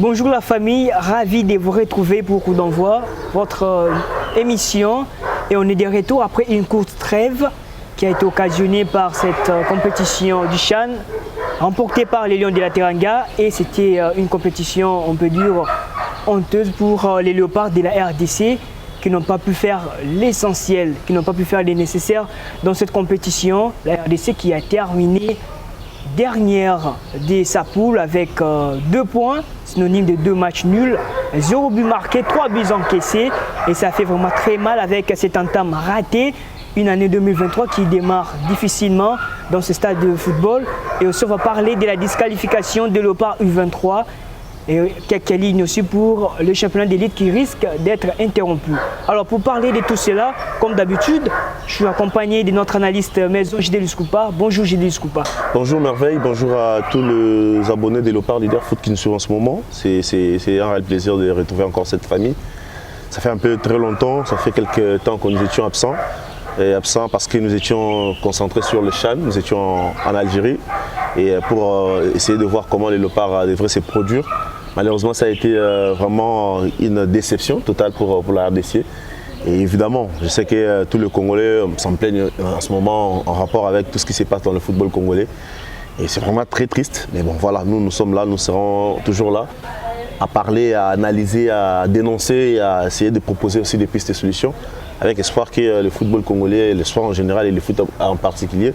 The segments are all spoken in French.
Bonjour la famille, ravi de vous retrouver pour Coup d'envoi, votre émission. Et on est de retour après une courte trêve qui a été occasionnée par cette compétition du CHAN, remportée par les Lions de la Teranga. Et c'était une compétition, on peut dire, honteuse pour les Léopards de la RDC qui n'ont pas pu faire l'essentiel, qui n'ont pas pu faire les nécessaires dans cette compétition. La RDC qui a terminé dernière de sa poule avec 2 points, synonyme de 2 matchs nuls, 0 but marqué, 3 buts encaissés, et ça fait vraiment très mal avec cette entame ratée. Une année 2023 qui démarre difficilement dans ce stade de football. Et aussi on va parler de la disqualification de Léopard U23 et quelques lignes aussi pour le championnat d'élite qui risque d'être interrompu. Alors pour parler de tout cela, comme d'habitude, je suis accompagné de notre analyste maison Gédélius Koupa. Bonjour Gédélius Koupa. Bonjour Merveille, bonjour à tous les abonnés des Léopards Leader Foot qui nous suivent en ce moment. C'est un réel plaisir de retrouver encore cette famille. Ça fait un peu très longtemps, ça fait quelques temps que nous étions absents. Et absents parce que nous étions concentrés sur le CHAN, nous étions en Algérie et pour essayer de voir comment les Léopards devraient se produire. Malheureusement, ça a été vraiment une déception totale pour la RDC. Et évidemment, je sais que tous les Congolais s'en plaignent en ce moment en rapport avec tout ce qui se passe dans le football congolais. Et c'est vraiment très triste. Mais bon, voilà, nous sommes là, nous serons toujours là à parler, à analyser, à dénoncer et à essayer de proposer aussi des pistes de solutions. Avec espoir que le football congolais, le sport en général et le foot en particulier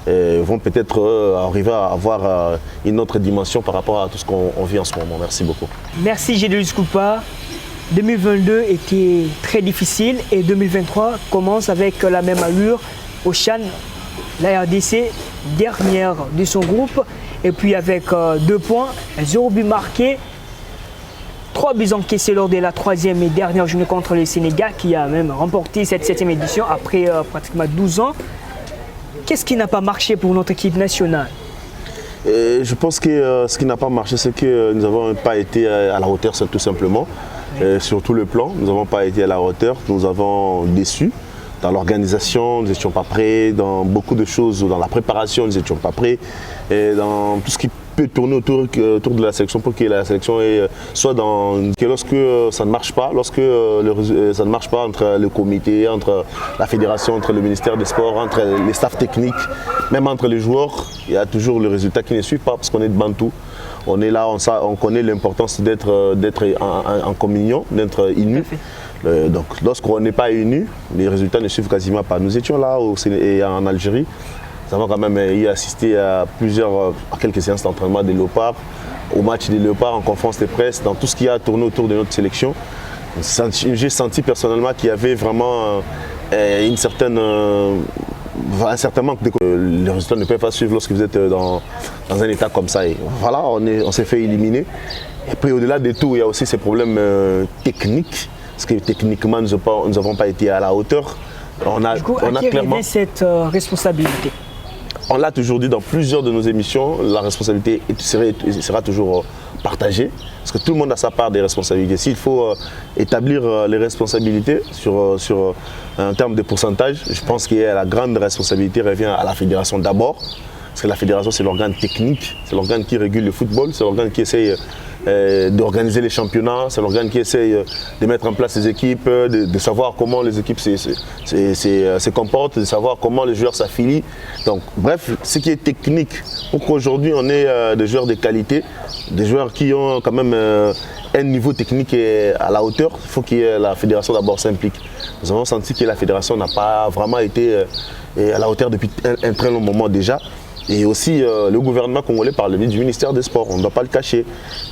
vont peut-être arriver à avoir une autre dimension par rapport à tout ce qu'on vit en ce moment. Merci beaucoup. Merci Gédélius Koupa. 2022 était très difficile et 2023 commence avec la même allure au CHAN. La RDC dernière de son groupe et puis avec 2 points, 0 but marqué. 3 buts encaissés lors de la 3e et dernière journée contre le Sénégal qui a même remporté cette 7e édition après pratiquement 12 ans. Qu'est-ce qui n'a pas marché pour notre équipe nationale? Je pense que ce qui n'a pas marché, c'est que nous n'avons pas été à la hauteur, tout simplement. Sur tout le plan, nous n'avons pas été à la hauteur, nous avons déçu. Dans l'organisation, nous n'étions pas prêts, dans beaucoup de choses, dans la préparation, nous n'étions pas prêts. Et dans tout ce qui peut tourner autour de la sélection pour que la sélection soit que lorsque ça ne marche pas, lorsque ça ne marche pas entre le comité, entre la fédération, entre le ministère des Sports, entre les staffs techniques, même entre les joueurs, il y a toujours le résultat qui ne suit pas parce qu'on est devant tout. On est là, on connaît l'importance d'être en communion, d'être unis. Donc lorsqu'on n'est pas unis, les résultats ne suivent quasiment pas. Nous étions là en Algérie. Nous avons quand même y assisté à quelques séances d'entraînement des Léopards, au match des Léopards, en conférence de presse, dans tout ce qui a tourné autour de notre sélection. J'ai senti personnellement qu'il y avait vraiment un certain manque de... Les résultats ne peuvent pas suivre lorsque vous êtes dans un état comme ça. Et voilà, on s'est fait éliminer. Et puis au-delà de tout, il y a aussi ces problèmes techniques, parce que techniquement, nous n'avons pas été à la hauteur. On a clairement cette responsabilité. On l'a toujours dit dans plusieurs de nos émissions, la responsabilité sera toujours partagée, parce que tout le monde a sa part des responsabilités. S'il faut établir les responsabilités en termes de pourcentage, je pense que la grande responsabilité revient à la fédération d'abord, parce que la fédération c'est l'organe technique, c'est l'organe qui régule le football, c'est l'organe qui essaye d'organiser les championnats, c'est l'organe qui essaye de mettre en place les équipes, de savoir comment les équipes se comportent, de savoir comment les joueurs s'affilient. Donc bref, ce qui est technique, pour qu'aujourd'hui on ait des joueurs de qualité, des joueurs qui ont quand même un niveau technique à la hauteur, il faut que la fédération d'abord s'implique. Nous avons senti que la fédération n'a pas vraiment été à la hauteur depuis un très long moment déjà. Et aussi le gouvernement congolais par le biais du ministère des Sports, on ne doit pas le cacher.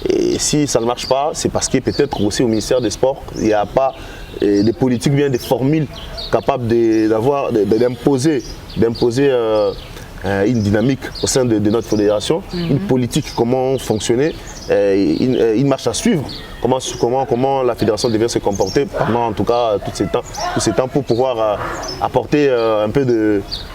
Et si ça ne marche pas, c'est parce que peut-être aussi au ministère des Sports, il n'y a pas des politiques, bien des formules capables d'imposer une dynamique au sein de notre fédération, une politique, comment fonctionner, une marche à suivre, comment la fédération devait se comporter pendant en tout cas tous ces temps pour pouvoir apporter un peu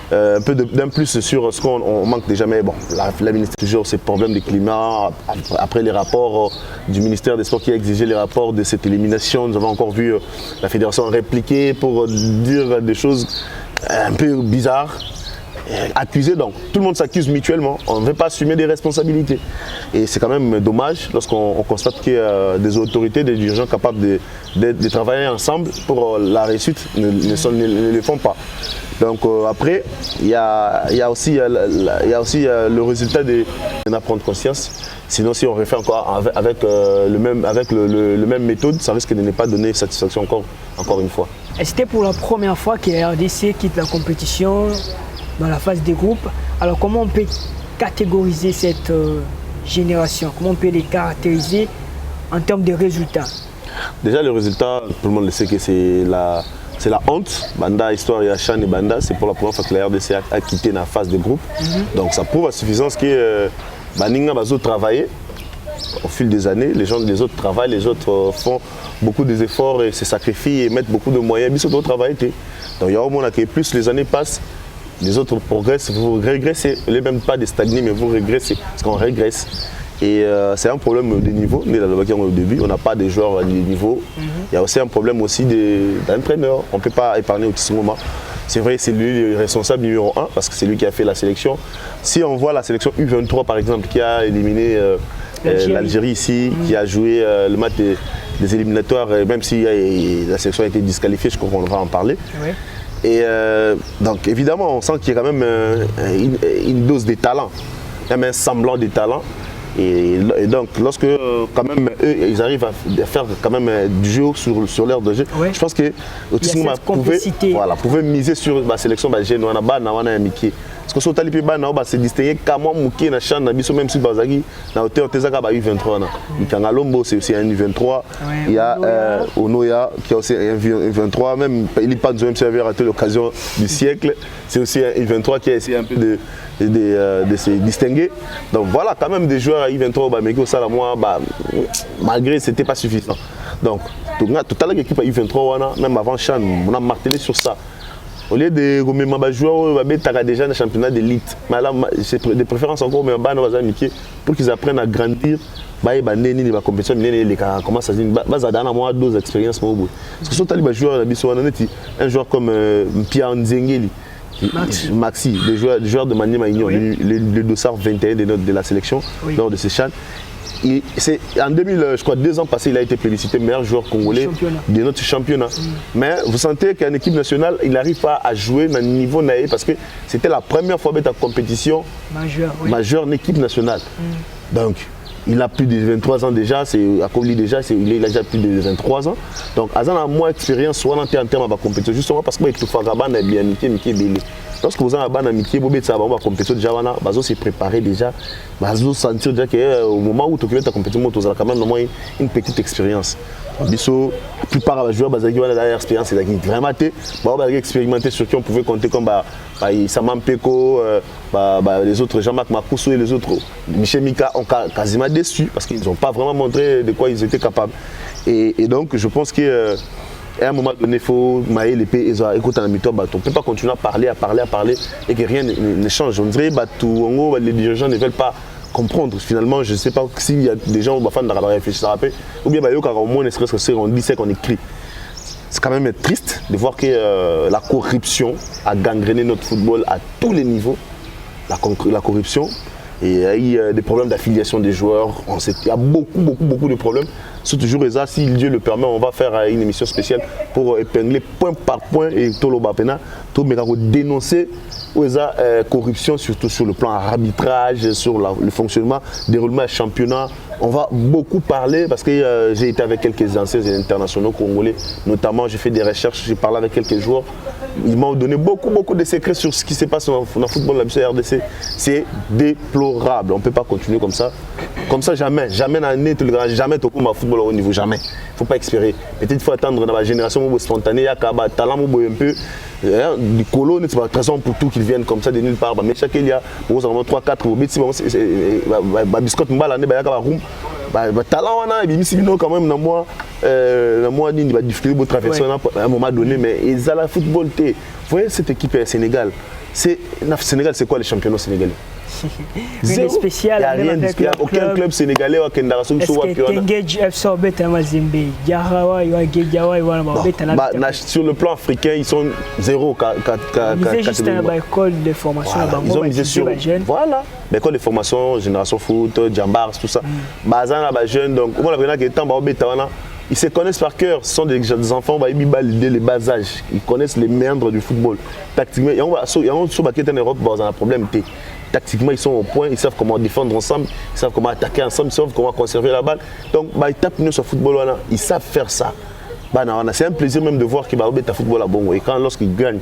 d'un plus sur ce qu'on manque déjà. Mais bon, la ministre toujours ces problèmes de climat, après les rapports du ministère des Sports qui a exigé les rapports de cette élimination, nous avons encore vu la fédération répliquer pour dire des choses un peu bizarres. accusé, donc tout le monde s'accuse mutuellement, on ne veut pas assumer des responsabilités. Et c'est quand même dommage lorsqu'on constate qu'il y a des autorités, des dirigeants capables de travailler ensemble pour la réussite, ne le font pas. Donc après, il y a aussi le résultat d'en prendre conscience. Sinon, si on refait encore avec le même méthode, ça risque de ne pas donner satisfaction encore une fois. Et c'était pour la première fois que la RDC quitte la compétition dans la phase des groupes. Alors comment on peut catégoriser cette génération? Comment on peut les caractériser en termes de résultats? Déjà, le résultat, tout le monde le sait que c'est la honte. Banda, Histoire et Chan et Banda, c'est pour la première fois que la RDC a quitté la phase de groupe. Donc ça prouve à suffisance que Baninga va travailler au fil des années. Les autres travaillent, les autres font beaucoup d'efforts et se sacrifient et mettent beaucoup de moyens. Ils sont travailler. Donc il y a au moins que plus les années passent, les autres progressent, vous régressez. Vous n'êtes même pas de stagner, mais vous régressez, parce qu'on régresse. Et c'est un problème de niveau. Au début, on n'a pas de joueurs de niveau. Il y a aussi un problème aussi d'entraîneur. On ne peut pas épargner au petit moment. C'est vrai, c'est lui le responsable numéro 1, parce que c'est lui qui a fait la sélection. Si on voit la sélection U23 par exemple, qui a éliminé l'Algérie ici, qui a joué le match des éliminatoires, même si la sélection a été disqualifiée, je crois qu'on va en parler. Oui. Et donc évidemment, on sent qu'il y a quand même une dose de talent, même un semblant de talent. Et donc lorsque quand même eux, ils arrivent à faire quand même du jeu sur l'air de jeu, ouais. Je pense que Otismo pouvait miser sur la sélection jeune, on a parce que sur Talipi Bana, on s'est distingué comme moi Mouki na Chan, même si Bazagi na hauteur Tezaka U23 Kangalombo c'est aussi un U23. Il y a Onoya qui a aussi un U23, même il pas même si avait raté l'occasion du siècle, c'est aussi un U23 qui a essayé un peu de se distinguer. Donc voilà, quand même des joueurs à U23 au Salamoi, malgré c'était pas suffisant. Donc tout à l'heure l'équipe à U23 même avant Chan, on a martelé sur ça. Au lieu de jouer déjà dans le championnat d'élite, mais là, c'est de préférence encore pour qu'ils apprennent à grandir. La compétition commence à avoir 2 expériences. Parce que si on a un joueur comme Pierre Nzengeli, Maxi, des joueurs de Maniema Union, le dossard 21 de la sélection, lors de ces chans. En 2 ans passés, il a été plébiscité meilleur joueur congolais de notre championnat. Mais vous sentez qu'en équipe nationale, il n'arrive pas à jouer dans le niveau naïf parce que c'était la première fois en compétition majeure en équipe nationale. Donc, il a plus de 23 ans déjà, il a déjà plus de 23 ans. Donc, Azan a moins d'expérience soit en termes de compétition, justement parce qu'il est bien amitié. Lorsque vous avez un amitié, vous avez compétition déjà, vous se préparer déjà, vous sentir déjà qu'au moment où tu as ta compétition, vous avez quand même une petite expérience. La plupart des joueurs ont une expérience, c'est vraiment expérimenté sur qui on pouvait compter comme Samam Peko, les autres Jean-Marc Makoussou et les autres Michel Mika ont quasiment déçu parce qu'ils n'ont pas vraiment montré de quoi ils étaient capables. Et donc je pense que à un moment donné, il faut mailler l'épée et dire écoute, on ne peut pas continuer à parler et que rien ne change. On dirait que les dirigeants ne veulent pas comprendre. Finalement, je ne sais pas s'il y a des gens qui vont réfléchir ou bien au moins ne serait-ce que c'est on dit, c'est qu'on écrit. C'est quand même triste de voir que la corruption a gangréné notre football à tous les niveaux. La corruption. Et il y a des problèmes d'affiliation des joueurs. Il y a beaucoup de problèmes. C'est toujours ça, si Dieu le permet, on va faire une émission spéciale pour épingler point par point et tout le bapena, tout dénoncer la corruption, surtout sur le plan arbitrage, sur le fonctionnement, déroulement du championnat. On va beaucoup parler parce que j'ai été avec quelques anciens internationaux congolais, notamment j'ai fait des recherches, j'ai parlé avec quelques joueurs. Ils m'ont donné beaucoup de secrets sur ce qui se passe dans le football de la RDC. C'est déplorable. On ne peut pas continuer comme ça. Comme ça, jamais jamais au football au niveau, jamais. Il ne faut pas espérer. Peut-être qu'il faut attendre dans la génération spontanée, il y a un talent un peu. Du colo, c'est pas de raison pour tout qu'ils viennent comme ça de nulle part. Mais chaque il y a 3-4 biscotte talent on a quand même dans moi il va difficulté pour traverser à un moment donné, mais ils ont la football. Vous voyez cette équipe Sénégal, c'est quoi le championnat sénégalais? Rien de spécial. Il n'y a rien de spécial. Aucun club sénégalais ou Kendaraso qui soit plus. Sur le plan africain, ils sont zéro. Ils juste une école de formation. Ils ont misé sur. Voilà. L'école de formation, Génération Foot, Djambars, tout ça. Bazan, les jeunes. Donc, ils se connaissent par cœur. Ce sont des enfants qui ont les bas âges. Ils connaissent les méandres du football. Tactiquement, il y a un Europe, ils ont un problème. Tactiquement, ils sont au point, ils savent comment défendre ensemble, ils savent comment attaquer ensemble, ils savent comment conserver la balle. Donc, ils tapent sur le football, ils savent faire ça. C'est un plaisir même de voir qu'ils ont un football à bon. Et lorsqu'ils gagnent,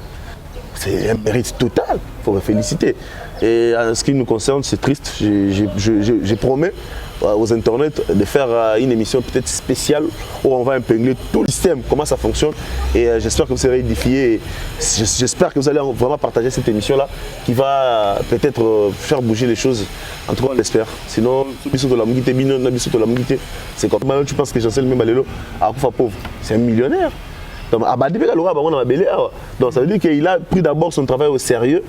c'est un mérite total, il faut les féliciter. Et en ce qui nous concerne, c'est triste. Je promets aux internets de faire une émission peut-être spéciale où on va épingler tout le système, comment ça fonctionne. Et j'espère que vous serez édifiés. J'espère que vous allez vraiment partager cette émission-là qui va peut-être faire bouger les choses. En tout cas, on l'espère. Sinon, c'est comme maintenant tu penses que Chancel Membalelo a pauvre. C'est un millionnaire. Donc ça veut dire qu'il a pris d'abord son travail au sérieux,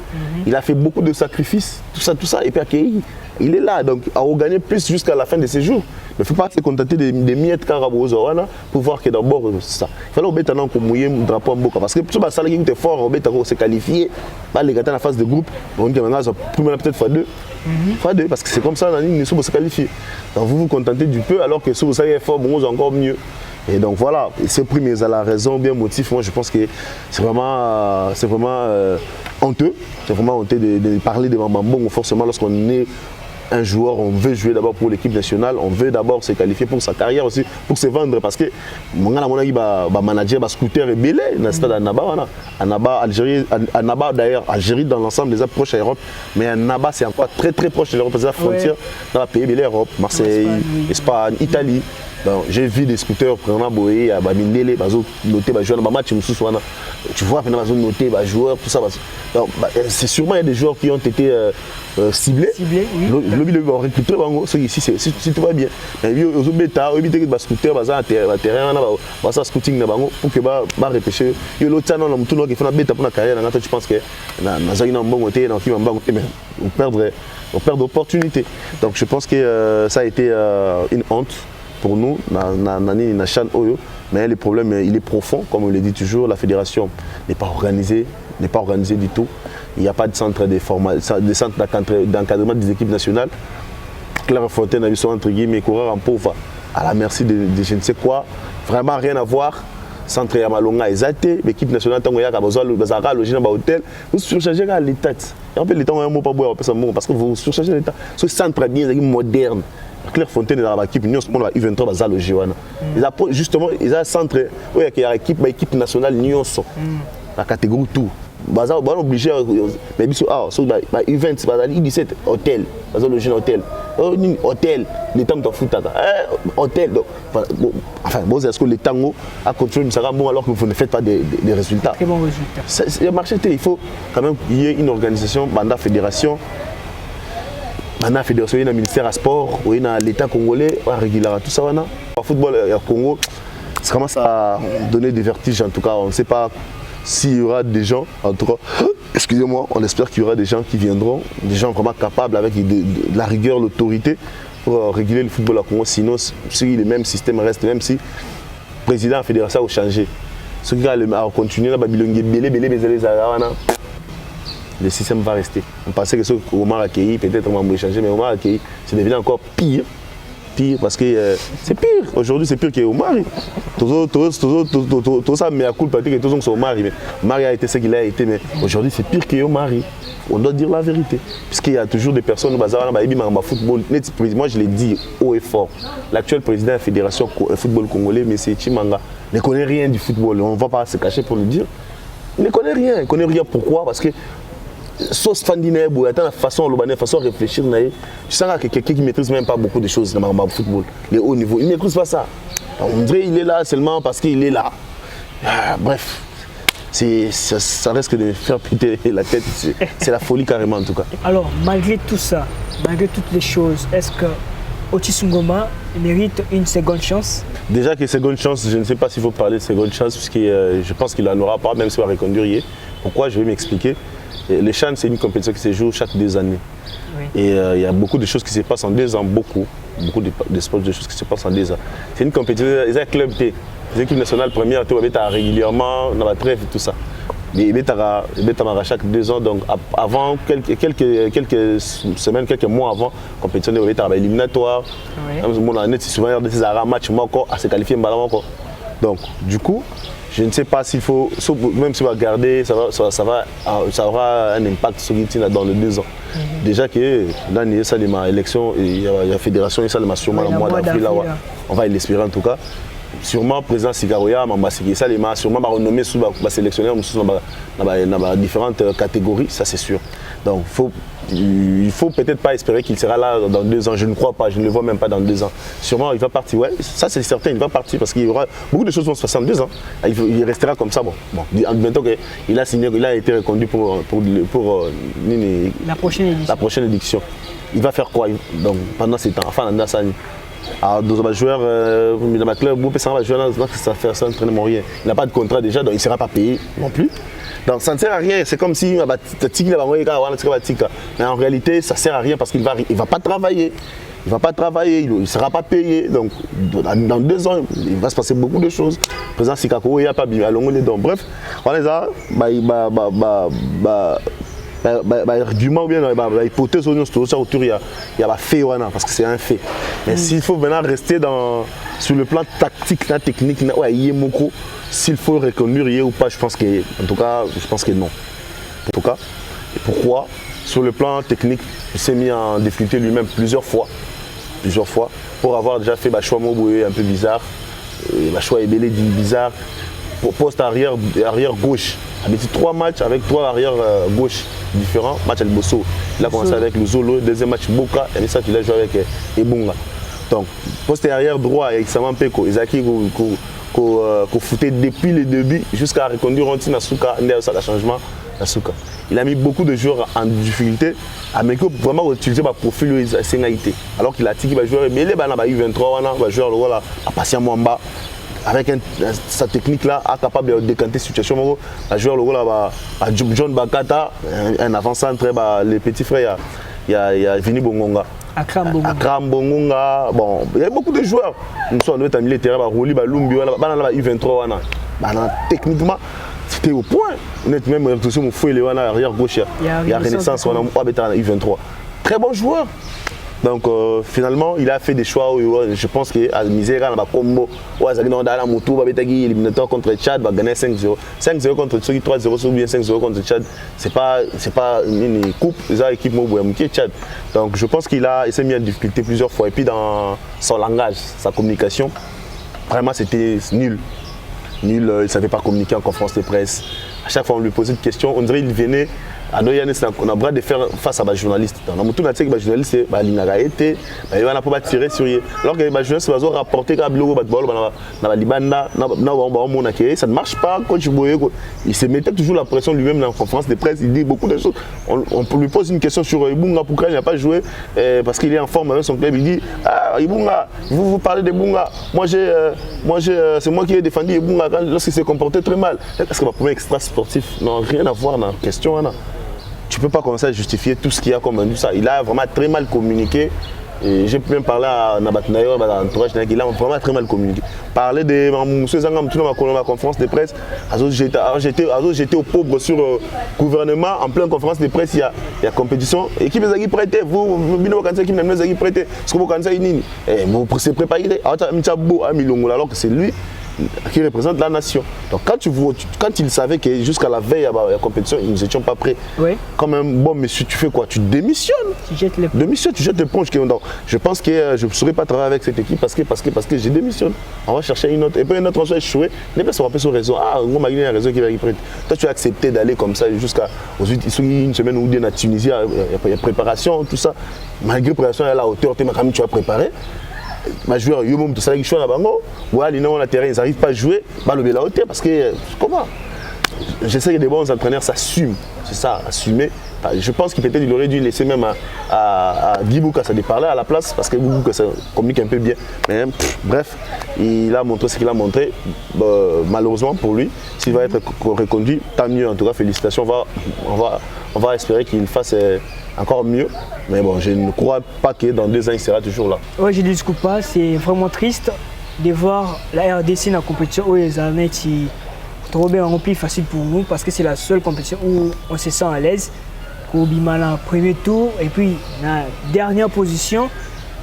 il a fait beaucoup de sacrifices, tout ça, et puis il est là, donc à gagner plus jusqu'à la fin de ses jours. Il ne faut pas se contenter des miettes pour voir que d'abord c'est ça. Il fallait qu'on mouille un drapeau en boca. Parce que tout ça qui est fort, on s'est qualifié, les gars dans la phase de groupe, on dit peut-être x2. x2, parce que c'est comme ça, nous sommes qualifiés. Donc vous vous contentez du peu, alors que si vous savez fort, bon, encore mieux. Et donc voilà, ces premiers à la raison, bien motif, moi je pense que c'est vraiment honteux. C'est vraiment honteux de parler de Mambambo forcément lorsqu'on est un joueur, on veut jouer d'abord pour l'équipe nationale, on veut d'abord se qualifier pour sa carrière aussi, pour se vendre parce que mon manager va scooter et belé dans le stade Annaba, Algérie, Annaba d'ailleurs, Algérie dans l'ensemble des proches à l'Europe, mais Annaba c'est encore très très proche de l'Europe, c'est la frontière dans le pays belé Europe, Marseille, Espagne, Italie. J'ai vu des scooters prenant Boé à Bamindele, noter joueurs dans match, tu vois noter joueurs, tout ça. C'est sûrement il y a des joueurs qui ont été ciblés. Le recruter ici si tout va bien. Mais ils ont bêta, ils ont des scooters dans terrain, ça scouting pour que va repêcher. Il y a l'autre non tout qui fait une bêta pour la carrière, tu penses que dans un bon côté dans qui on perdre d'opportunités. Donc je pense que ça a été une honte pour nous, mais le problème il est profond, comme on le dit toujours, la fédération n'est pas organisée du tout. Il n'y a pas de centre d'encadrement des équipes nationales. Claire Fontaine a vu son entre guillemets courir en pauvre à la merci de je ne sais quoi, vraiment rien à voir. Centre Yamalonga exalté, l'équipe nationale tant qu'il y a besoin de loger dans l'hôtel, vous surchargez l'État. Et en fait l'État un mot pas boire parce que vous surchargez l'État. Ce centre bien moderne. Claire Fontaine dans l'équipe Union, on va U23 bazar loger wana. Justement, ils ont un centre où il y a équipe nationale Union la catégorie tout. Bazar on obligé mais biso U20 bazar U17 hôtel, bazar loger hôtel. Hôtel, l'État me fout hôtel. Enfin bon, est-ce que l'État a contrôlé ça bon alors que vous ne faites pas des résultats. Très bons résultats. Le marché il faut quand même qu'il y ait une organisation, banda fédération. Maintenant, la fédération, il y a un ministère à sport, il y a l'État congolais, il y a régulièrement tout ça. Le football au Congo, ça commence à donner des vertiges en tout cas. On ne sait pas s'il y aura des gens, en tout cas, excusez-moi, on espère qu'il y aura des gens qui viendront, des gens vraiment capables avec de la rigueur, l'autorité pour réguler le football au Congo. Sinon, si le même système reste, même si le président de la fédération a changé, ceux qui vont continuer, le système va rester. On pensait que ce qu'Omar a accueilli, peut-être on va échanger, mais Omar a accueilli, c'est devenu encore pire. Pire parce que c'est pire. Aujourd'hui, c'est pire que Omar. Tout ça, mais à coup de papier que tout le monde Omar. Omar a été ce qu'il a été, mais aujourd'hui, c'est pire que Omar. On doit dire la vérité. Puisqu'il y a toujours des personnes au bazar, dans football. Moi, je l'ai dit haut et fort. L'actuel président de la fédération football congolais, M. Chimanga, ne connaît rien du football. On ne va pas se cacher pour le dire. Il ne connaît rien. Il ne connaît rien. Pourquoi? Parce que sauce fandine, la façon de réfléchir, je sens que quelqu'un qui ne maîtrise même pas beaucoup de choses dans le football, les hauts niveaux, il ne maîtrise pas ça. On dirait qu'il est là seulement parce qu'il est là. Bref, ça risque de faire péter la tête, c'est la folie carrément en tout cas. Alors, malgré tout ça, malgré toutes les choses, est-ce que Otis Ngoma mérite une seconde chance? Déjà que seconde chance, je ne sais pas s'il faut parler de seconde chance, puisque je pense qu'il n'en aura pas, même s'il va reconduire. Pourquoi? Je vais m'expliquer. Et le CHAN, c'est une compétition qui se joue chaque 2 années. Oui. Et il y a beaucoup de choses qui se passent en 2 ans, beaucoup de sports, de choses qui se passent en 2 ans. C'est une compétition, il y a un club, les équipes nationales premières, tu vois, régulièrement, dans la trêve et tout ça. Mais chaque 2 ans, donc avant, quelques semaines, quelques mois avant, compétition éliminatoire. Oui. Souvent, il y a des matchs à se qualifier. Donc, du coup, je ne sais pas s'il faut, même si on va garder, ça aura un impact sur l'ITINA dans les 2 ans. Déjà que là, il y a l'élection, il y a la fédération, il y a sûrement le mois d'avril, on va l'espérer en tout cas. Sûrement, président Sigaroya, sûrement renommé sous les sélectionneurs dans différentes catégories, ça c'est sûr. Donc, il ne faut peut-être pas espérer qu'il sera là dans 2 ans. Je ne crois pas, je ne le vois même pas dans 2 ans. Sûrement, il va partir, ouais, ça c'est certain, il va partir parce qu'il y aura beaucoup de choses vont se passer en 2 ans. Il restera comme ça. Bon. Maintenant qu'il a signé, il a été reconduit pour la prochaine édition. Il va faire quoi donc, pendant ces temps? Enfin, alors, dans un joueur, dans un club, ça fait ça n'entraîne rien. Il n'a pas de contrat déjà, donc il ne sera pas payé non plus. Donc ça ne sert à rien, c'est comme si mais en réalité ça ne sert à rien parce qu'il ne va pas travailler. Il ne va pas travailler, il ne sera pas payé. Donc dans 2 ans, il va se passer beaucoup de choses. Le président Sikako, il n'y a pas bien long les dents. Bref, on les a, argument ou bien hypothèse autour il y a fait parce que c'est un fait. Mais s'il faut maintenant rester sur le plan tactique, technique, s'il faut reconduire ou pas, je pense que non. En tout cas, et pourquoi? Sur le plan technique, il s'est mis en difficulté lui-même plusieurs fois, pour avoir déjà fait choix Moboué un peu bizarre, choix Ebélé bizarre, poste arrière gauche. Il a mis 3 matchs avec 3 arrières gauche différents. Match avec Bosso, il a commencé avec le Zolo, deuxième match Boka, et ça il a joué avec Ebunga. Donc, poste arrière droit avec Saman Peko, Ezaki qu'on foutait depuis le début jusqu'à reconduire Ronti Nasuka, ça changement Nasuka. Il a mis beaucoup de joueurs en difficulté, mais pour vraiment utiliser le profil de Sénaïté. Alors qu'il a dit qu'il va jouer, mais il va U23, il va jouer le rôle à Patient Mwamba. Avec sa technique là, capable de décanter la situation, à jouer le rôle à John Bakata, un avant-centre, les petits frères, il y a Vini Bongonga. Akram Bongonga, bon, il y a beaucoup de joueurs. Nous sommes en militaire, Roli, Lumbi, U23, techniquement, c'était au point. Même mon fouet, arrière gauche, il y a Renaissance, U23. Très bon joueur. Donc finalement, il a fait des choix où je pense que à Misera, dans combo, éliminatoire contre Tchad, va gagner 5-0. 5-0 contre Tchad, 3-0 ou bien 5-0 contre Tchad. C'est pas une coupe, c'est une équipe qui est Tchad. Donc je pense qu'il s'est mis en difficulté plusieurs fois. Et puis dans son langage, sa communication, vraiment c'était nul. Il ne savait pas communiquer en conférence de presse. À chaque fois on lui posait une question, on dirait qu'il venait. On a besoin de faire face à des journalistes. On a tout le temps journalistes, ils vont pas tirer sur eux. Alors que les journalistes vont rapporter que ça ne marche pas. Il se mettait toujours la pression lui-même dans la conférence de presse. Il dit beaucoup de choses. On lui pose une question sur Ibunga, pourquoi il n'a pas joué parce qu'il est en forme avec son club. Il dit Ibunga, vous parlez d'Ibunga. C'est moi qui ai défendu Ibunga lorsqu'il s'est comporté très mal. Est-ce que ma première extra sportif n'a rien à voir dans la question? Tu ne peux pas commencer à justifier tout ce qu'il y a comme ça. Il a vraiment très mal communiqué. J'ai même parlé à Nabatnayo, à l'entourage, il a vraiment très mal communiqué. Parler de M. Zangam, dans ma conférence de presse, j'étais au pauvre sur le gouvernement, en pleine conférence de presse, il y a compétition. Équipe des équipes prêtées, vous, équipe des équipes prêtées, ce que vous pensez, vous se préparez, alors que c'est lui qui représente la nation. Donc quand il savait que jusqu'à la veille à la compétition, nous n'étions pas prêts. Oui. Quand même, bon monsieur, tu fais quoi? Tu démissionnes. Tu jettes l'éponge. Donc je pense que je ne saurais pas travailler avec cette équipe parce que je démissionne. On va chercher une autre. Et puis une autre, on va échouer. On va se rappeler sur le réseau. On m'a dit un réseau qui va être prêt. Toi, tu as accepté d'aller comme ça jusqu'à une semaine ou deux en Tunisie. Il y a préparation, tout ça. Malgré la préparation, à la hauteur, tu vas préparer. Ma joueur, ils ont terrain, ils n'arrivent pas à jouer, la hauteur parce que comment? je sais que des bons entraîneurs s'assument, c'est ça, assumer. Je pense qu'il peut-être il aurait dû laisser même à Guy Boucassa de parler à la place parce que Guy Boucassa communique un peu bien. Mais bref, il a montré ce qu'il a montré. Malheureusement pour lui, s'il va être reconduit, tant mieux. En tout cas, félicitations. On va espérer qu'il fasse encore mieux. Mais bon, je ne crois pas que dans 2 ans, il sera toujours là. Ouais, je ne discute pas. C'est vraiment triste de voir la RDC dans la compétition où les années trop bien rempli, facile pour nous parce que c'est la seule compétition où on se sent à l'aise. Kobimala premier tour et puis la dernière position,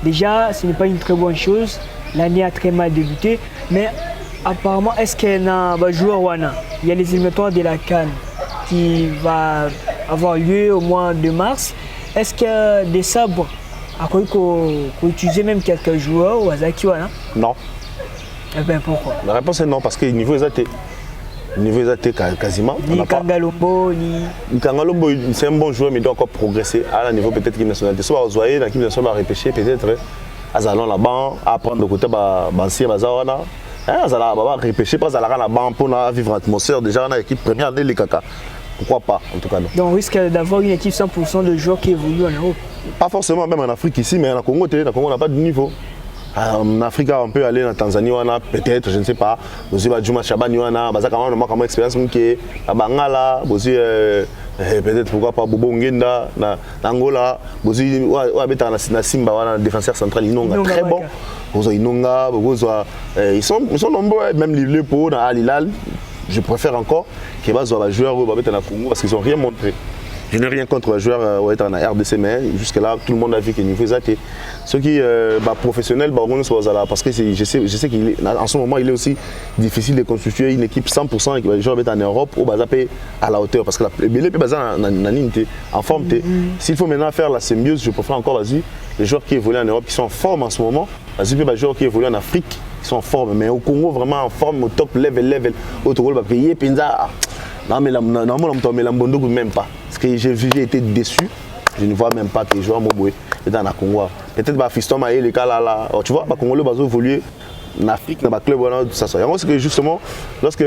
déjà ce n'est pas une très bonne chose. L'année a très mal débuté, mais apparemment est-ce qu'il y a un joueur Wana? Il y a les éliminatoires de la CAN qui va avoir lieu au mois de mars. Est-ce qu'il y a des sabres à quoi qu'on utilise même quelques joueurs ou Azaki Wana? Non. Eh bien pourquoi? La réponse est non parce que niveau exact. Niveau exact quasiment. Ni Kangalombo, ni. Kangalombo, c'est un bon joueur, mais il doit encore progresser à un niveau peut-être équipe nationale. Soit vous voyez, l'équipe nationale va repêcher peut-être à allons là-bas, apprendre de côté Bansi, Bazawana. À va repêcher, pas à la là-bas pour vivre l'atmosphère déjà dans l'équipe première de l'Ekaka. Pourquoi pas, en tout cas non. Donc on risque d'avoir une équipe 100% de joueurs qui évoluent en Europe. Pas forcément, même en Afrique ici, mais en Congo, on n'a pas de niveau. En Afrique, on peut aller en Tanzanie, peut-être, je ne sais pas. Aussi, Juma Chabani, on a comment expérience qui à Bangala, aussi peut-être pourquoi pas Bobo Ngenda, Angola, aussi na Simba, un défenseur central, Inonga, très bon. Inonga, ils sont nombreux, même les Pau, dans Al-Hilal. Je préfère encore que les joueurs au Congo parce qu'ils n'ont rien montré. Je n'ai rien contre les joueurs en RDC, mais jusque-là, tout le monde a vu que niveau exact. Ceux qui professionnels, parce que je sais qu'en ce moment, il est aussi difficile de constituer une équipe 100% avec les joueurs en Europe au Bazapé à la hauteur. Parce que les en forme. S'il faut maintenant faire la symbiose, je préfère encore les joueurs qui évoluent en Europe qui sont en forme en ce moment. Les joueurs qui évoluent en Afrique qui sont en forme, mais au Congo, vraiment en forme, au top level. Au Togo, va payer, Pinza. Non, mais normalement, même pas. Parce que j'ai été déçu. Je ne vois même pas que les joueurs Moboué dans la Congo. Peut-être que Fiston Maé, les cas là. Tu vois, le Congo, le bateau évolué en Afrique, dans le club, tout ça. C'est que justement, lorsque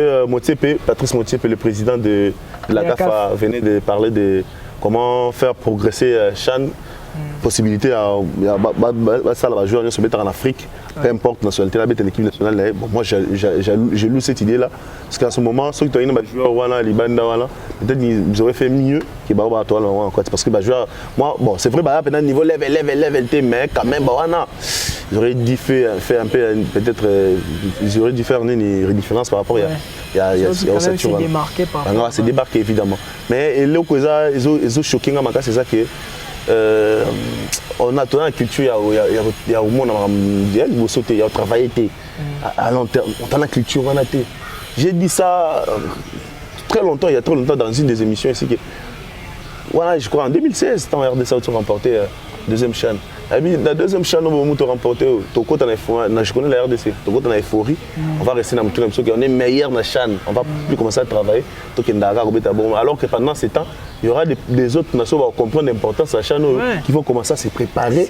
Patrice Motiepe, le président de la CAF, venait de parler de comment faire progresser Chan, possibilité à ça va jouer en Afrique, peu importe la nationalité, l'équipe nationale. Bon, moi j'ai lu cette idée là parce qu'à ce moment ceux qui ont un joueur peut-être ils auraient fait mieux que parce que moi bon c'est vrai peut-être niveau level mais quand même ils auraient dû faire un peu peut-être ils auraient dû faire une différence par rapport à c'est démarqué évidemment mais là ils ont choqué c'est ça que on a dans la culture, il y a au monde il y a travaillé à long terme, on a la culture, on a été. J'ai dit ça très longtemps, il y a très longtemps dans une des émissions ici. Voilà, je crois en 2016, quand RDC a remporté deuxième chaîne. La deuxième chaîne, on va remporter, je connais la RDC, on a euphorie, on va rester dans le truc, on est meilleur dans la chaîne, on va plus commencer à travailler. Alors que pendant ces temps, il y aura des autres nations qui vont comprendre l'importance de la chaîne, qui vont commencer à se préparer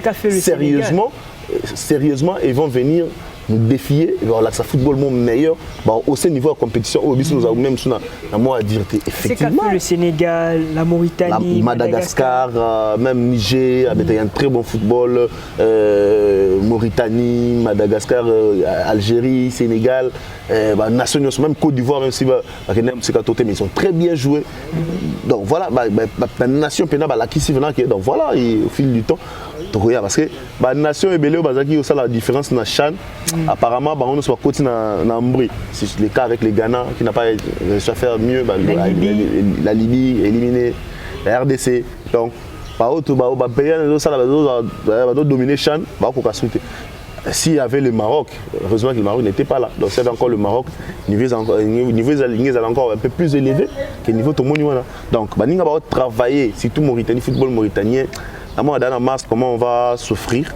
sérieusement et vont venir nous défier, voilà, ça football monde meilleur, au sein niveau de compétition, nous avons même un mot à dire effectivement. C'est le Sénégal, la Mauritanie, Madagascar, même Niger, il y a un très bon football, Mauritanie, Madagascar, Algérie, Sénégal, nationaux, même Côte d'Ivoire, même si mais ils sont très bien joués. Donc voilà, la nation pénale, donc voilà, au fil du temps. Parce que la nation est belle, ça la différence dans la Chan. Apparemment, on soit côté dans Mbri. C'est le cas avec les Ghana qui n'a pas réussi à faire mieux. La Libye éliminée, la RDC. Donc, dominer Chan, s'il y avait le Maroc, heureusement que le Maroc n'était pas là. Donc, s'il y avait encore le Maroc, niveau des alignés est encore un peu plus élevé que le niveau de Tomonioana. Donc, on va travailler, surtout Mauritanie, football mauritanien. Dans la masse, comment on va souffrir?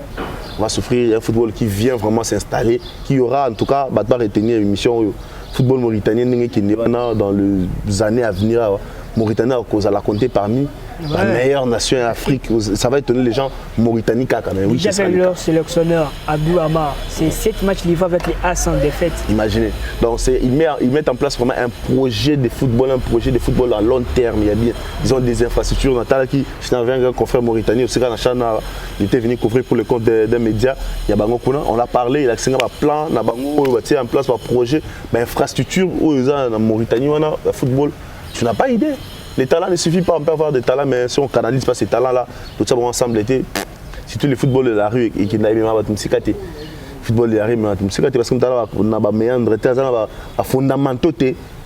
On va souffrir un football qui vient vraiment s'installer, qui aura en tout cas, retenir une mission football mauritanien qui dans les années à venir. Mauritanie, à la compter parmi la meilleure nation en Afrique. Ça va étonner les gens. Mauritanie, oui, déjà leur sélectionneur, Abdou Amar, c'est 7 matchs livrés avec les As en défaite. Imaginez. Donc ils mettent en place vraiment un projet de football à long terme. Ils ont des infrastructures. Je t'avais un grand confrère Mauritanie, aussi il était venu couvrir pour le compte d'un média. On a parlé, il a un plan, il a en place un projet, infrastructure où ils ont en Mauritanie, on a le football. Tu n'as pas idée. Les talents ne suffit pas, on peut avoir des talents, mais si on ne canalise pas ces talents-là, tout ça va ensemble été. Surtout le football de la rue et qui n'a pas de football de la rue, parce que on a des méandres, des fondamentaux.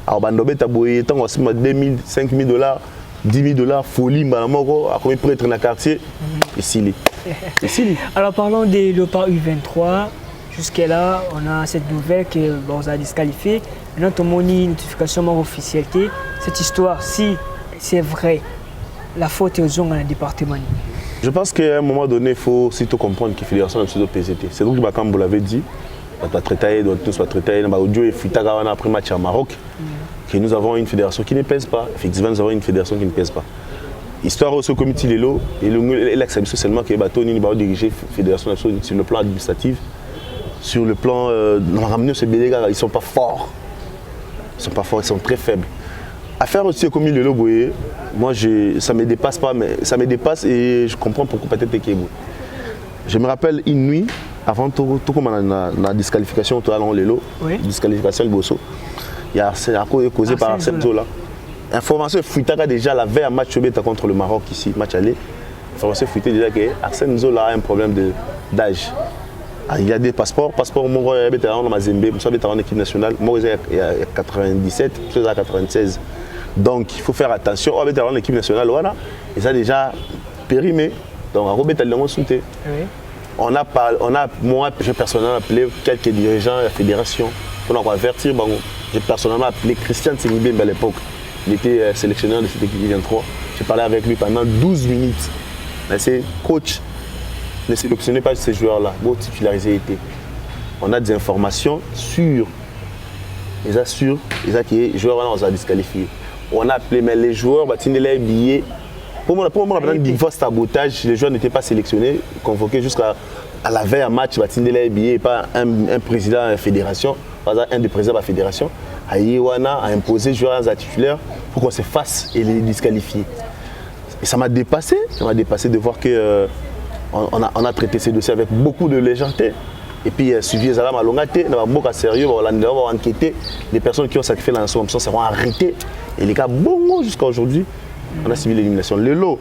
Alors, on a 2 000, 5 000 $, 10 000 $, folie, à combien pour être dans le quartier. Ici. Alors, parlons des Léopards U23. Jusqu'à-là, on a cette nouvelle que on a disqualifié. Maintenant, on a une notification officielle. Cette histoire, si c'est vrai, la faute est aux gens dans le département. Je pense qu'à un moment donné, il faut surtout comprendre que la fédération de PCT. C'est donc comme vous l'avez dit, on a traité, tous va traiter, audio et Fitaga après match à Maroc, que nous avons une fédération qui ne pèse pas. Effectivement, nous avons une fédération qui ne pèse pas. Histoire au comité Lelo et l'acceptation seulement que Tony va diriger la fédération sur le plan administratif. Sur le plan, normalement, ces gars, ils ne sont pas forts. Ils sont pas forts, ils sont très faibles. À faire aussi comme le logo, moi, ça ne me dépasse pas, mais ça me dépasse et je comprends pourquoi peut-être que je me rappelle une nuit, avant tout comme la disqualification, tout à l'heure, la disqualification de Bosso, il y a causé par Arsène Zola. Information fuitée déjà la veille à match contre le Maroc ici, match aller. Information fuitée déjà que Arsène Zola a un problème d'âge. Il y a des passeports, moi j'étais en Mazembe, je suis en équipe nationale, moi j'étais en 97, je suis en 96. Donc il faut faire attention, on est en équipe nationale, voilà, et ça a déjà périmé. Donc on a sauté. Moi j'ai personnellement appelé quelques dirigeants de la fédération pour avertir. J'ai personnellement appelé Christian Tsengibembe à l'époque, il était sélectionneur de cette équipe 23. J'ai parlé avec lui pendant 12 minutes. C'est coach. Ne sélectionnez pas ces joueurs-là, vos titularités. On a des informations sûres. Les assurent, les joueurs on a disqualifiés. On a appelé, mais les joueurs, ils ont les billets. Pour moi, on a dit sabotage, les joueurs n'étaient pas sélectionnés, convoqués jusqu'à la veille à match, ils ont les billets, pas un président de la fédération, pas un des présidents de la fédération. Aïwana a imposé les joueurs à titulaires pour qu'on se fasse et les disqualifier. Et ça m'a dépassé de voir que. On a traité ces dossiers avec beaucoup de légèreté. Et puis, suivi les alarmes à longaté, on a beaucoup de sérieux, on va enquêter. Les personnes qui ont sacrifié la nation seront arrêtées. Et les cas, bon, jusqu'à aujourd'hui, on a suivi l'élimination. Le lot,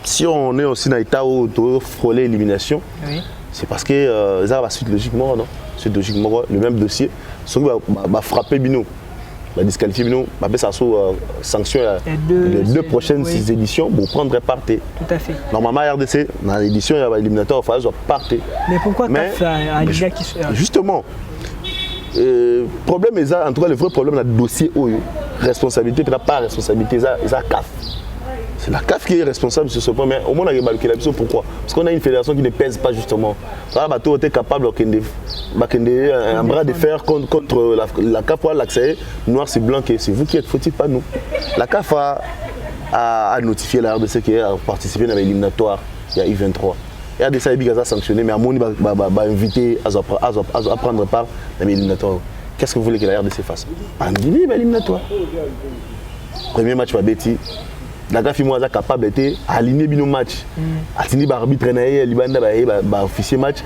si on est aussi dans l'état où on frôler l'élimination, c'est parce que ça va suite logiquement, non? Suite logiquement, le même dossier, ce qui va frapper Bino. Va disqualifier Bino, va faire sa sanction les deux prochaines éditions pour prendre parté. Tout à fait. Normalement, RDC, dans l'édition, il y a l'éliminateur en phase, parté. Mais pourquoi CAF a un gars qui se. Justement, problème, en tout cas, le vrai problème, le dossier, responsabilité, peut-être pas responsabilité, c'est la CAF. C'est la CAF qui est responsable sur ce point, mais au moins on a évalué la question. Pourquoi? Parce qu'on a une fédération qui ne pèse pas justement. Le bateau était capable un bras de fer contre la CAF pour l'accès noir c'est blanc, c'est vous qui êtes fautif, pas nous. La CAF a notifié la RDC qui a participé dans l'éliminatoire, il y a U23. La RDC a sanctionné, mais à mon niveau, va inviter à prendre part dans l'éliminatoire. Qu'est-ce que vous voulez que la RDC fasse? Pas l'éliminatoire. Premier match va Betty. La CAF est capable d'aligner nos matchs. Aligner l'arbitre, officier match,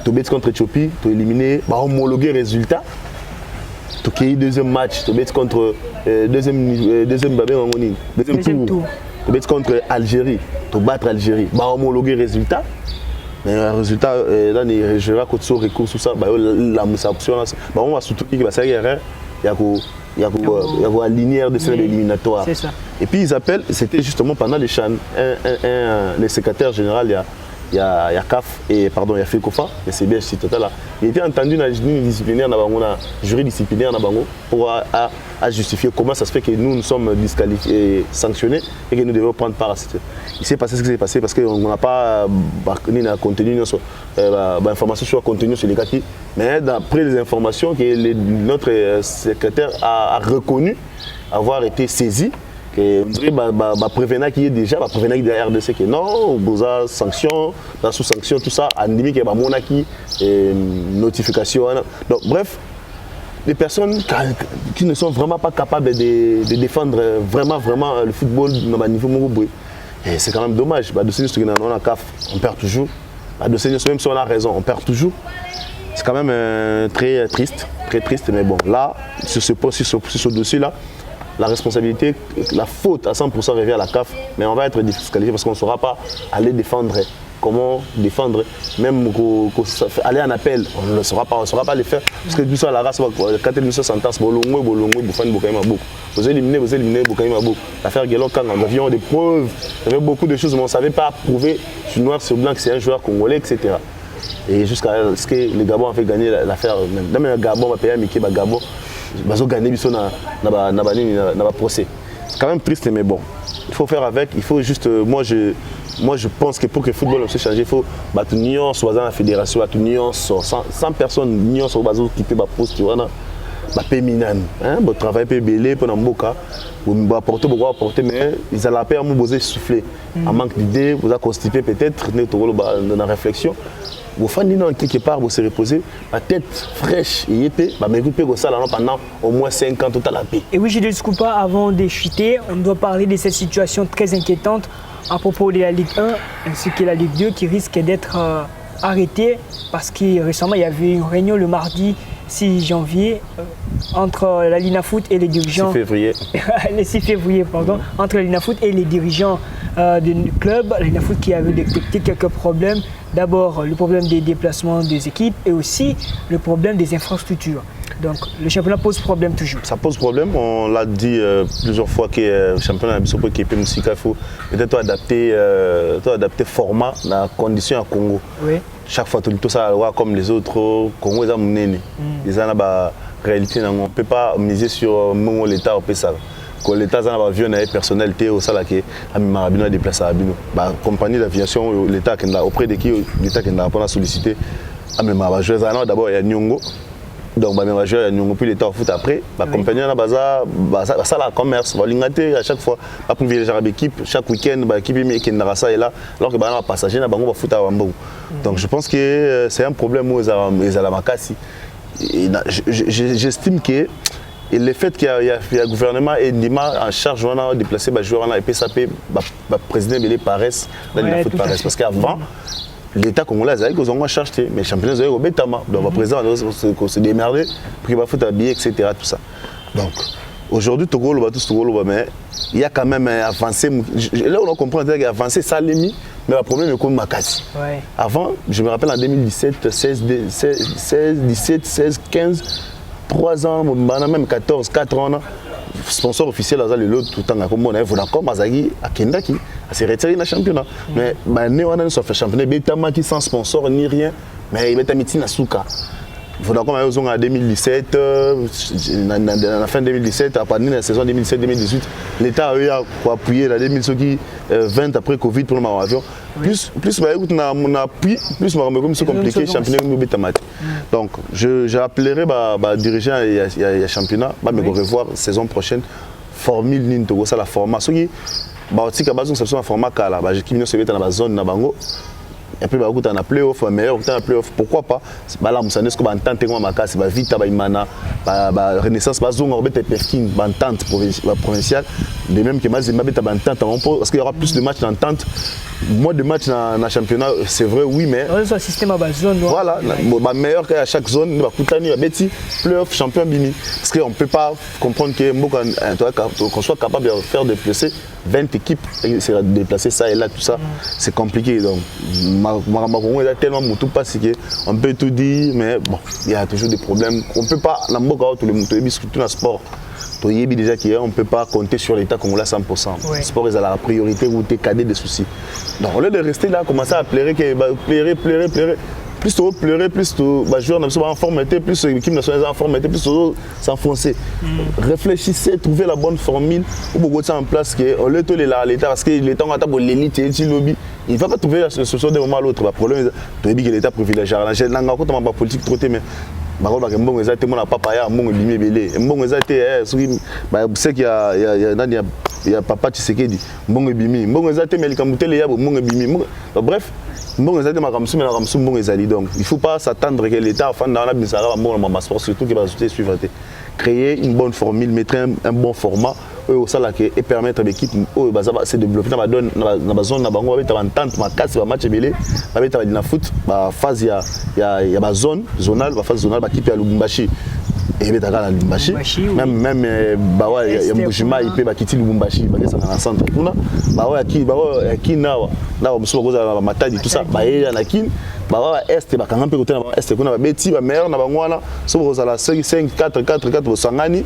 tu bêtes contre Éthiopie, tu éliminer, homologuer le résultat. Tu créer deuxième match, tu bêtes contre deuxième tour. Tu bêtes contre Algérie, tu battre Algérie, homologuer le résultat. Mais le résultat, là, il y aura un recours sur ça, la option, on va surtout dire que ça erreur. Il y a aligné RDC éliminatoire. Et puis ils appellent, c'était justement pendant les CHAN, le secrétaire général, il y a CAF et pardon, il y a FECOFA, le CBH total là. Il était entendu dans la jury disciplinaire pour justifier comment ça se fait que nous sommes disqualifiés, sanctionnés et que nous devons prendre part à cette. Il s'est passé ce qui s'est passé parce qu'on n'a pas contenu information sur le contenu sur les quartiers. Mais d'après les informations que notre secrétaire a reconnu avoir été saisi, que prévenant qui est déjà prévenant qui derrière RDC que non boza sanction dans sous sanction tout ça andimi que mona qui notification donc bref des personnes qui ne sont vraiment pas capables de défendre vraiment le football dans un niveau moko et c'est quand même dommage de ce que on a CAF on perd toujours de ce même si on a raison on perd toujours c'est quand même très triste mais bon là sur ce dossier là la responsabilité, la faute à 100% revient à la CAF, mais on va être disqualifié parce qu'on ne saura pas aller défendre. Comment défendre, même aller en appel, on ne saura pas le faire. Parce que tout ça, la race, quand elle nous sentence, vous éliminez, l'affaire Guélon, quand nous avions des preuves, il y avait beaucoup de choses, mais on ne savait pas prouver sur noir sur blanc que c'est un joueur congolais, etc. Et jusqu'à ce que le Gabon a fait gagner l'affaire, même le Gabon va payer un Mickey, Gabon. Ils ont gagné dans procès. C'est quand même triste, mais bon, il faut faire avec. Il faut juste, moi je pense que pour que le football se change, il faut battre nuance dans la fédération, battre nuance 100 personnes nuance au bateau qui peut poste, payer minan, travailler peut belé pour n'importe apporter, mais ils allaient pas me souffler. En manque d'idées, vous avez constipé peut-être, dans la réflexion. Vous faites quelque part, vous se reposez, la tête fraîche et pendant au moins 5 ans tout à la paix. Et oui, je ne discute pas avant de chuter. On doit parler de cette situation très inquiétante à propos de la Ligue 1 ainsi que la Ligue 2 qui risque d'être arrêtée parce que récemment il y avait une réunion le mardi 6 janvier entre la Linafoot et les dirigeants. 6 février. Le 6 février, pardon, entre la Linafoot et les dirigeants du club. La Linafoot qui avait détecté quelques problèmes. D'abord, le problème des déplacements des équipes et aussi le problème des infrastructures. Donc, le championnat pose problème toujours. Ça pose problème. On l'a dit plusieurs fois que le championnat est pour équiper musique. Il faut peut-être adapter le format dans la condition à Congo. Oui. Chaque fois, tout ça, comme les autres, Congo est mené. Ils ont la réalité. On ne peut pas miser sur l'État. Quand l'État a un avion personnalité au salaire qui a déplacé à Abino. La compagnie d'aviation, l'État auprès de qui l'État qui n'a pas sollicité. D'abord, il y a Nyongo. Donc, il y a Nyongo, puis l'État au foot après. La compagnie a un commerce. À chaque fois, pour privilégier l'équipe, chaque week-end, l'équipe est là. Alors que les passagers ont foot à Wambou. Donc, je pense que c'est un problème où ils ont la Makassi. J'estime que. Et le fait qu'il y a le gouvernement et Ndima en charge de déplacer les joueurs et PSAP, le président Bélé paraissent dans la foot paraissent. Parce qu'avant, l'État congolais a dit qu'ils ont charge, mais les championnats ont été Bétama. Donc le président s'est démerdé pour qu'il va foot habillé, etc. Tout ça. Donc aujourd'hui, mais il y a quand même avancé. Là, on comprend qu'il y a avancé, ça l'a mis, mais le problème est comme Makassi. Avant, je me rappelle en 2017, 17, 16, 15. 3 ans, même 14, 4 ans, sponsor officiel dans le lot tout le temps. Comme on a vu d'accord, Mazagi à Kendaki, s'est retiré dans le championnat. Mais on a fait championnat, Betama qui sans sponsor ni rien, mais il est mis à Souka. Vodacom a eu en 2017, la fin 2017, à partir de la saison 2017-2018, l'État a eu à appuyer la 2020 après Covid pour le avion. Plus on a appuyé, plus c'est compliqué, championnat donc j'appellerai les dirigeants et le championnat, mais revoir la saison prochaine, formule Nintogo, ça la format. Ce qui est un format kala, qui vient se mettre dans la zone Nabango. Et puis, il y a un playoff, un meilleur playoff. Pourquoi pas? Là, on sait que on entend que Makassi va vite, la Renaissance, la zone Peskin, l'entente provinciale. De même que Mazembe va entente, parce qu'il y aura plus de matchs d'entente. Moins de matchs dans le championnat, c'est vrai, oui, mais. C'est un système à zone. Voilà, meilleur qu'à chaque zone, il va coûter un petit playoff champion Bini. Parce qu'on ne peut pas comprendre qu'on soit capable de faire déplacer 20 équipes, déplacer ça et là, tout ça, c'est compliqué. Donc, il y a tellement de parce qu'on peut tout dire, mais bon, il y a toujours des problèmes. On ne peut pas, dans le sport, on ne peut pas compter sur l'État congolais à 100%. Le sport est à la priorité ou t'es cadet des soucis. Donc, au lieu de rester là, commencer à pleurer, pleurer. Plus tu pleurer, plus tu joueurs en forme, plus l'équipe nationale en forme, plus tu s'enfoncer. Réfléchissez, trouvez la bonne formule pour mettre ça en place. Au lieu de l'État, parce que l'État a pour l'élite et le lobby, il ne va pas trouver la solution d'un moment à l'autre. Le problème, c'est que l'État privilégié. Je n'ai pas politique trop, mais Baro ba mbongo ezate mona papa ya mbongo bimi belé. Mbongo ezate soki ba c'est qu'il y a papa Tshisekedi mbongo bimi. Mbongo ezate melika mutele ya mbongo bimi. Bref, mbongo ezate makamsu mais makamsu mbongo ezali donc il faut pas s'attendre que l'état enfin dans la bisara mbongo ma sport surtout que va suivre. Créer une bonne formule, mettre un bon format et permettre à l'équipe de se développer dans la zone, dans la entente, dans le match belé, dans le foot, dans la phase il y a la zone zonale, la phase zonale, l'équipe à Lubumbashi. Et bien d'accord Lubumbashi, même bawa ya Mbushima il peut quitter Lubumbashi, parce que c'est dans centre. Kuna bawa qui nawa muso bakoza matadi tout ça, baye na kin bawa est ba kanga pe côté na est kuna beti ba meilleur na bangwana so bakoza la 5 4 4 4 bosangani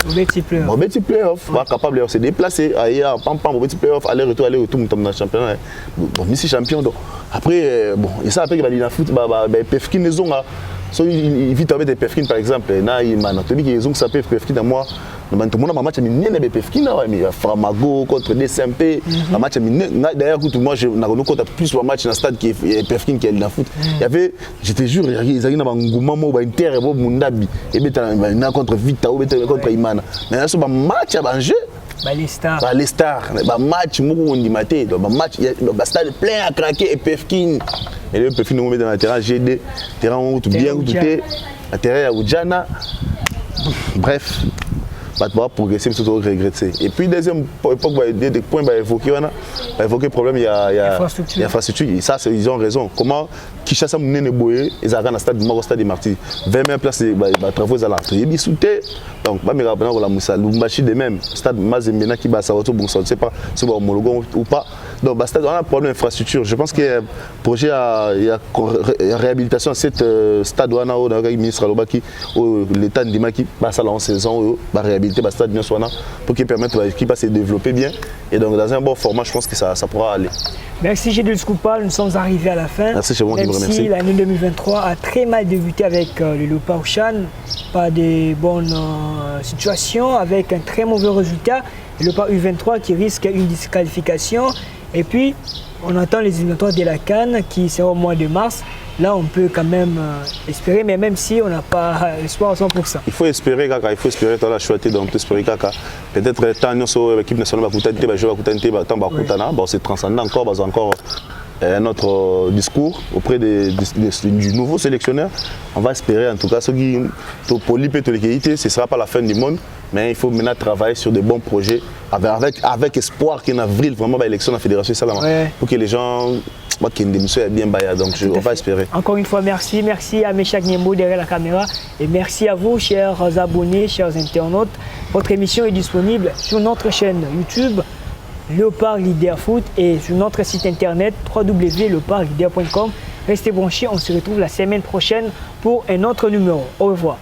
beti playoff ba capable de se déplacer aya pam beti playoff aller retour mutam na championnat bon Messi champion donc après bon et ça après que ba na foot ba pefkin nezonga so il vit avec des pefkin par exemple na imana to bi que ezonga ça pefkin à moi on match minene be pefkina Framago contre DSMP un match minene d'ailleurs moi je na compte plus un match dans stade qui est pefkin qui est dans foot il y avait je te jure ils avaient na nguma mo ba Inter et Mundabi et na contre Vita ou contre Imana mais ça match à enjeu les stars match moko ndimate match stade plein à craquer et pefkin et le pefkin on met dans le terrain GD terrain tout bien tout est terrain à Ujana bref va progresser, mais surtout regretter. Et puis, deuxième époque, des points évoquer le problème, il y a l'infrastructure. Et ça, ils ont raison. Comment Kinshasa Mounene Boye, ils arrivent dans le stade du stade des Martyrs. 20 000 places de travaux à l'entrée. Ils sont donc, je vais vous dire que Lubumbashi de même, stade Mazembena qui va s'arrêter, je ne sais pas si c'est homologué ou pas. Donc, on a un problème d'infrastructure. Je pense qu'il y a un projet de réhabilitation de ce stade où le ministre Alobaki, l'État de Dimaki, va s'aller en saison, va réhabiliter le stade pour qu'il permette à l'équipe de se développer bien. Et donc, dans un bon format, je pense que ça pourra aller. Merci Gilles Scoupal, nous sommes arrivés à la fin. Merci, c'est moi qui vous remercie. L'année 2023 a très mal débuté avec le Léopard Chan, pas de bonnes situations, avec un très mauvais résultat. Le Léopard U23 qui risque une disqualification. Et puis, on attend les éliminatoires de la CAN qui seront au mois de mars. Là, on peut quand même espérer, mais même si on n'a pas l'espoir à 100%. Il faut espérer, Kaka. Il faut espérer, tu as la chouette, donc espérer, Kaka. Peut-être que l'équipe nationale va se transcender encore notre discours auprès du nouveau sélectionneur. On va espérer, en tout cas, ce qui ce ne sera pas la fin du monde, mais il faut maintenant travailler sur de bons projets avec espoir qu'en avril, vraiment, l'élection de la Fédération Salama, pour que les gens. Qui est bien baillé, donc on va espérer. Encore une fois, merci à Meshak Niembo derrière la caméra et merci à vous, chers abonnés, chers internautes. Votre émission est disponible sur notre chaîne YouTube Léopard Leader Foot et sur notre site internet www.leopardleader.com. Restez branchés, on se retrouve la semaine prochaine pour un autre numéro. Au revoir.